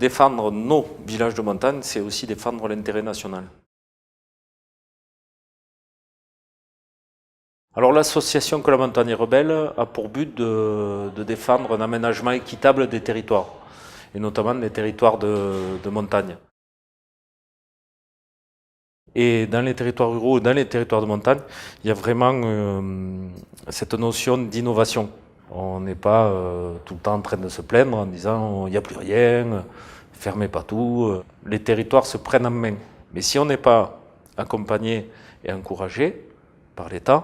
défendre nos villages de montagne, c'est aussi défendre l'intérêt national. Alors l'association Que la montagne est rebelle a pour but de défendre un aménagement équitable des territoires, et notamment des territoires de montagne. Et dans les territoires ruraux, dans les territoires de montagne, il y a vraiment cette notion d'innovation. On n'est pas tout le temps en train de se plaindre en disant il n'y a plus rien, fermez pas tout. Les territoires se prennent en main. Mais si on n'est pas accompagné et encouragé par l'État,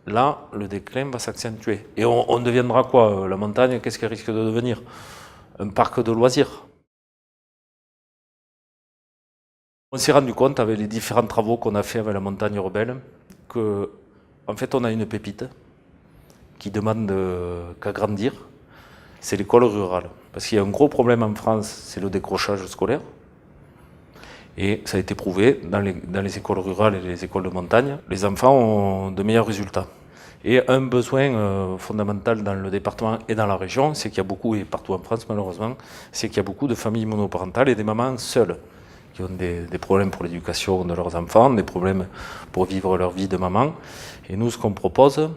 là, le déclin va s'accentuer. Et on deviendra quoi? La montagne, qu'est-ce qu'elle risque de devenir? Un parc de loisirs. On s'est rendu compte avec les différents travaux qu'on a fait avec la montagne rebelle que, en fait, on a une pépite qui demande qu'à grandir. C'est l'école rurale. Parce qu'il y a un gros problème en France, c'est le décrochage scolaire. Et ça a été prouvé dans les écoles rurales et les écoles de montagne, les enfants ont de meilleurs résultats. Et un besoin fondamental dans le département et dans la région, c'est qu'il y a beaucoup, et partout en France malheureusement, c'est qu'il y a beaucoup de familles monoparentales et des mamans seules qui ont des problèmes pour l'éducation de leurs enfants, des problèmes pour vivre leur vie de maman. Et nous, ce qu'on propose,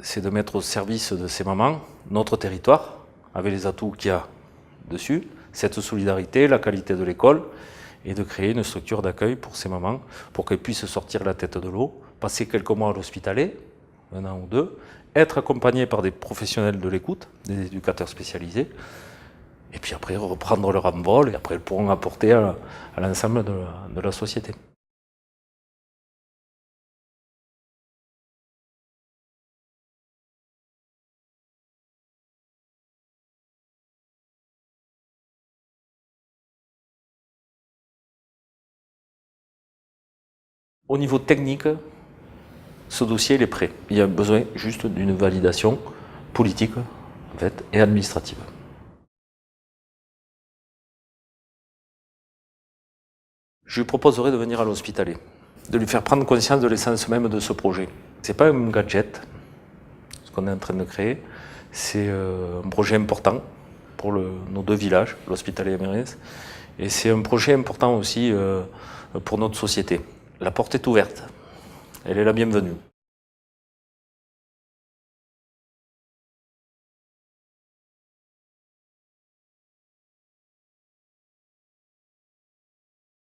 c'est de mettre au service de ces mamans notre territoire, avec les atouts qu'il y a dessus, cette solidarité, la qualité de l'école, et de créer une structure d'accueil pour ces mamans, pour qu'elles puissent sortir la tête de l'eau, passer quelques mois à l'hospitalet, 1 an ou 2, être accompagnées par des professionnels de l'écoute, des éducateurs spécialisés, et puis après reprendre leur envol, et après elles pourront apporter à l'ensemble de la société. Au niveau technique, ce dossier il est prêt. Il y a besoin juste d'une validation politique en fait, et administrative. Je lui proposerai de venir à l'hospitalet, de lui faire prendre conscience de l'essence même de ce projet. Ce n'est pas un gadget, ce qu'on est en train de créer, c'est un projet important pour nos 2 villages, l'hospitalet et Mérès, et c'est un projet important aussi pour notre société. La porte est ouverte, elle est la bienvenue.